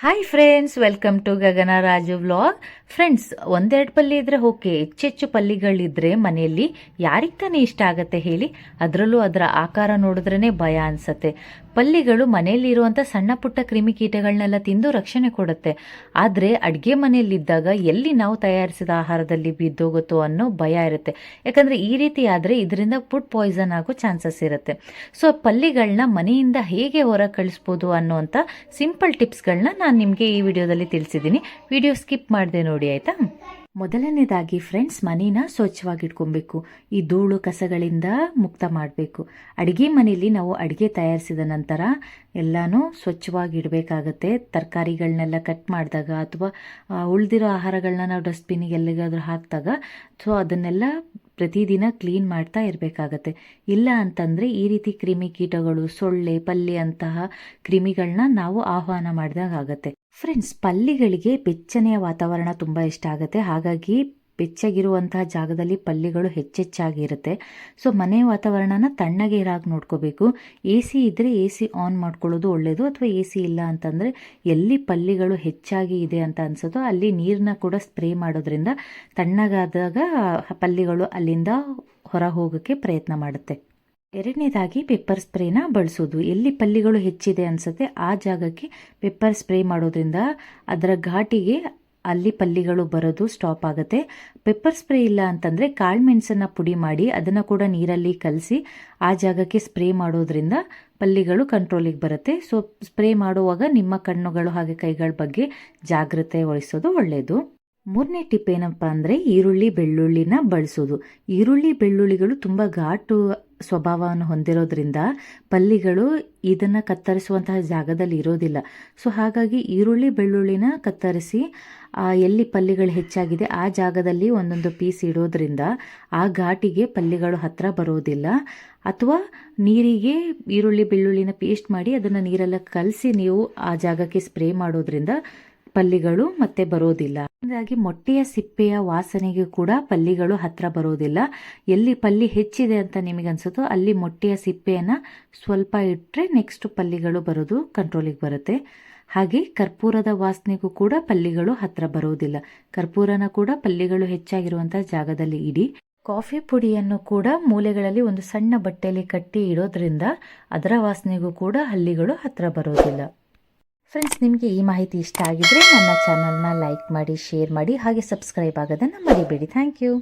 Hi friends, welcome to Gagana Raju vlog. Friends, ಒಂದೆರಡು ಪಲ್ಯ ಇದ್ರೆ ಓಕೆ, ಹೆಚ್ಚೆಚ್ಚು ಪಲ್ಯಗಳಿದ್ರೆ ಮನೆಯಲ್ಲಿ ಯಾರಿಗೆ ತಾನೇ ಇಷ್ಟ ಆಗತ್ತೆ ಹೇಳಿ. ಅದರಲ್ಲೂ ಅದರ ಆಕಾರ ನೋಡಿದ್ರೇ ಭಯ ಅನ್ಸತ್ತೆ. ಪಲ್ಯಗಳು ಮನೆಯಲ್ಲಿರುವಂಥ ಸಣ್ಣ ಪುಟ್ಟ ಕ್ರಿಮಿಕೀಟಗಳನ್ನೆಲ್ಲ ತಿಂದು ರಕ್ಷಣೆ ಕೊಡುತ್ತೆ. ಆದರೆ ಅಡುಗೆ ಮನೆಯಲ್ಲಿದ್ದಾಗ ಎಲ್ಲಿ ನಾವು ತಯಾರಿಸಿದ ಆಹಾರದಲ್ಲಿ ಬಿದ್ದೋಗುತ್ತೋ ಅನ್ನೋ ಭಯ ಇರುತ್ತೆ. ಯಾಕಂದರೆ ಈ ರೀತಿ ಆದರೆ ಇದರಿಂದ ಫುಡ್ ಪಾಯ್ಸನ್ ಆಗೋ ಚಾನ್ಸಸ್ ಇರುತ್ತೆ. ಸೊ ಪಲ್ಯಗಳನ್ನ ಮನೆಯಿಂದ ಹೇಗೆ ಹೊರಗೆ ಕಳಿಸ್ಬೋದು ಅನ್ನೋವಂಥ ಸಿಂಪಲ್ ಟಿಪ್ಸ್ಗಳನ್ನ ನಾನು ನಿಮಗೆ ಈ ವಿಡಿಯೋದಲ್ಲಿ ತಿಳಿಸಿದ್ದೀನಿ. ವಿಡಿಯೋ ಸ್ಕಿಪ್ ಮಾಡದೆ ನೋಡಿ, ಆಯಿತಾ. ಮೊದಲನೇದಾಗಿ ಫ್ರೆಂಡ್ಸ್, ಮನೇನ ಸ್ವಚ್ಛವಾಗಿ ಇಟ್ಕೊಬೇಕು. ಈ ಧೂಳು ಕಸಗಳಿಂದ ಮುಕ್ತ ಮಾಡಬೇಕು. ಅಡುಗೆ ಮನೆಯಲ್ಲಿ ನಾವು ಅಡುಗೆ ತಯಾರಿಸಿದ ನಂತರ ಎಲ್ಲನೂ ಸ್ವಚ್ಛವಾಗಿ ಇಡಬೇಕಾಗತ್ತೆ. ತರಕಾರಿಗಳನ್ನೆಲ್ಲ ಕಟ್ ಮಾಡಿದಾಗ ಅಥವಾ ಉಳಿದಿರೋ ಆಹಾರಗಳನ್ನ ನಾವು ಡಸ್ಟ್ಬಿನ್ನಿಗೆ ಎಲ್ಲಿಗಾದ್ರೂ ಹಾಕಿದಾಗ ಸೊ ಅದನ್ನೆಲ್ಲ ಪ್ರತಿದಿನ ಕ್ಲೀನ್ ಮಾಡ್ತಾ ಇರಬೇಕಾಗತ್ತೆ. ಇಲ್ಲ ಅಂತಂದರೆ ಈ ರೀತಿ ಕ್ರಿಮಿಕೀಟಗಳು, ಸೊಳ್ಳೆ, ಪಲ್ಯ ಅಂತಹ ಕ್ರಿಮಿಗಳನ್ನ ನಾವು ಆಹ್ವಾನ ಮಾಡಿದಾಗ ಆಗುತ್ತೆ. ಫ್ರೆಂಡ್ಸ್, ಪಲ್ಲಿಗಳಿಗೆ ಬೆಚ್ಚನೆಯ ವಾತಾವರಣ ತುಂಬ ಇಷ್ಟ ಆಗುತ್ತೆ. ಹಾಗಾಗಿ ಬೆಚ್ಚಗಿರುವಂತಹ ಜಾಗದಲ್ಲಿ ಪಲ್ಯಗಳು ಹೆಚ್ಚೆಚ್ಚಾಗಿರುತ್ತೆ. ಸೊ ಮನೆ ವಾತಾವರಣನ ತಣ್ಣಗೆ ಇರಾಗಿ ನೋಡ್ಕೋಬೇಕು. ಎ ಸಿ ಇದ್ದರೆ ಎ ಸಿ ಆನ್ ಮಾಡ್ಕೊಳ್ಳೋದು ಒಳ್ಳೆಯದು. ಅಥವಾ ಎ ಸಿ ಇಲ್ಲ ಅಂತಂದರೆ ಎಲ್ಲಿ ಪಲ್ಯಗಳು ಹೆಚ್ಚಾಗಿ ಇದೆ ಅಂತ ಅನ್ಸೋದು ಅಲ್ಲಿ ನೀರನ್ನ ಕೂಡ ಸ್ಪ್ರೇ ಮಾಡೋದ್ರಿಂದ ತಣ್ಣಗಾದಾಗ ಪಲ್ಯಗಳು ಅಲ್ಲಿಂದ ಹೊರ ಹೋಗೋಕ್ಕೆ ಪ್ರಯತ್ನ ಮಾಡುತ್ತೆ. ಎರಡನೇದಾಗಿ ಪೆಪ್ಪರ್ ಸ್ಪ್ರೇನ ಬಳಸೋದು. ಎಲ್ಲಿ ಪಲ್ಯಗಳು ಹೆಚ್ಚಿದೆ ಅನ್ಸುತ್ತೆ ಆ ಜಾಗಕ್ಕೆ ಪೆಪ್ಪರ್ ಸ್ಪ್ರೇ ಮಾಡೋದ್ರಿಂದ ಅದರ ಘಾಟಿಗೆ ಅಲ್ಲಿ ಪಲ್ಯಗಳು ಬರೋದು ಸ್ಟಾಪ್ ಆಗುತ್ತೆ. ಪೆಪ್ಪರ್ ಸ್ಪ್ರೇ ಇಲ್ಲ ಅಂತಂದರೆ ಕಾಳುಮೆಣಸನ್ನು ಪುಡಿ ಮಾಡಿ ಅದನ್ನು ಕೂಡ ನೀರಲ್ಲಿ ಕಲಸಿ ಆ ಜಾಗಕ್ಕೆ ಸ್ಪ್ರೇ ಮಾಡೋದ್ರಿಂದ ಪಲ್ಯಗಳು ಕಂಟ್ರೋಲಿಗೆ ಬರುತ್ತೆ. ಸೊ ಸ್ಪ್ರೇ ಮಾಡುವಾಗ ನಿಮ್ಮ ಕಣ್ಣುಗಳು ಹಾಗೆ ಕೈಗಳ ಬಗ್ಗೆ ಜಾಗ್ರತೆ ವಹಿಸೋದು ಒಳ್ಳೆಯದು. ಮೂರನೇ ಟಿಪ್ ಏನಪ್ಪ ಅಂದರೆ ಈರುಳ್ಳಿ ಬೆಳ್ಳುಳ್ಳಿನ ಬಳಸೋದು. ಈರುಳ್ಳಿ ಬೆಳ್ಳುಳ್ಳಿಗಳು ತುಂಬ ಘಾಟು ಸ್ವಭಾವವನ್ನು ಹೊಂದಿರೋದ್ರಿಂದ ಪಲ್ಯಗಳು ಇದನ್ನು ಕತ್ತರಿಸುವಂತಹ ಜಾಗದಲ್ಲಿ ಇರೋದಿಲ್ಲ. ಸೊ ಹಾಗಾಗಿ ಈರುಳ್ಳಿ ಬೆಳ್ಳುಳ್ಳಿನ ಕತ್ತರಿಸಿ ಎಲ್ಲಿ ಪಲ್ಯಗಳು ಹೆಚ್ಚಾಗಿದೆ ಆ ಜಾಗದಲ್ಲಿ ಒಂದೊಂದು ಪೀಸ್ ಇಡೋದ್ರಿಂದ ಆ ಘಾಟಿಗೆ ಪಲ್ಯಗಳು ಹತ್ತಿರ ಬರೋದಿಲ್ಲ. ಅಥವಾ ನೀರಿಗೆ ಈರುಳ್ಳಿ ಬೆಳ್ಳುಳ್ಳಿನ ಪೇಸ್ಟ್ ಮಾಡಿ ಅದನ್ನು ನೀರೆಲ್ಲ ಕಲಸಿ ನೀವು ಆ ಜಾಗಕ್ಕೆ ಸ್ಪ್ರೇ ಮಾಡೋದ್ರಿಂದ ಪಲ್ಯಗಳು ಮತ್ತೆ ಬರೋದಿಲ್ಲ. ಹಾಗಾಗಿ ಮೊಟ್ಟೆಯ ಸಿಪ್ಪೆಯ ವಾಸನೆಗೆ ಕೂಡ ಪಲ್ಯಗಳು ಹತ್ರ ಬರೋದಿಲ್ಲ. ಎಲ್ಲಿ ಪಲ್ಯ ಹೆಚ್ಚಿದೆ ಅಂತ ನಿಮಗೆ ಅನ್ಸುತ್ತೋ ಅಲ್ಲಿ ಮೊಟ್ಟೆಯ ಸಿಪ್ಪೆಯನ್ನು ಸ್ವಲ್ಪ ಇಟ್ಟರೆ ನೆಕ್ಸ್ಟ್ ಪಲ್ಯಗಳು ಬರೋದು ಕಂಟ್ರೋಲಿಗೆ ಬರುತ್ತೆ. ಹಾಗೆ ಕರ್ಪೂರದ ವಾಸನೆಗೂ ಕೂಡ ಪಲ್ಯಗಳು ಹತ್ರ ಬರೋದಿಲ್ಲ. ಕರ್ಪೂರನ ಕೂಡ ಪಲ್ಯಗಳು ಹೆಚ್ಚಾಗಿರುವಂಥ ಜಾಗದಲ್ಲಿ ಇಡಿ. ಕಾಫಿ ಪುಡಿಯನ್ನು ಕೂಡ ಮೂಲೆಗಳಲ್ಲಿ ಒಂದು ಸಣ್ಣ ಬಟ್ಟೆಯಲ್ಲಿ ಕಟ್ಟಿ ಇಡೋದ್ರಿಂದ ಅದರ ವಾಸನೆಗೂ ಕೂಡ ಹಲ್ಲಿಗಳು ಹತ್ರ ಬರೋದಿಲ್ಲ. ಫ್ರೆಂಡ್ಸ್, ನಿಮಗೆ ಈ ಮಾಹಿತಿ ಇಷ್ಟ ಆಗಿದ್ರೆ ನನ್ನ ಚಾನಲ್ನ ಲೈಕ್ ಮಾಡಿ, ಶೇರ್ ಮಾಡಿ, ಹಾಗೆ ಸಬ್ಸ್ಕ್ರೈಬ್ ಆಗೋದನ್ನು ಮರಿಬೇಡಿ. Thank you.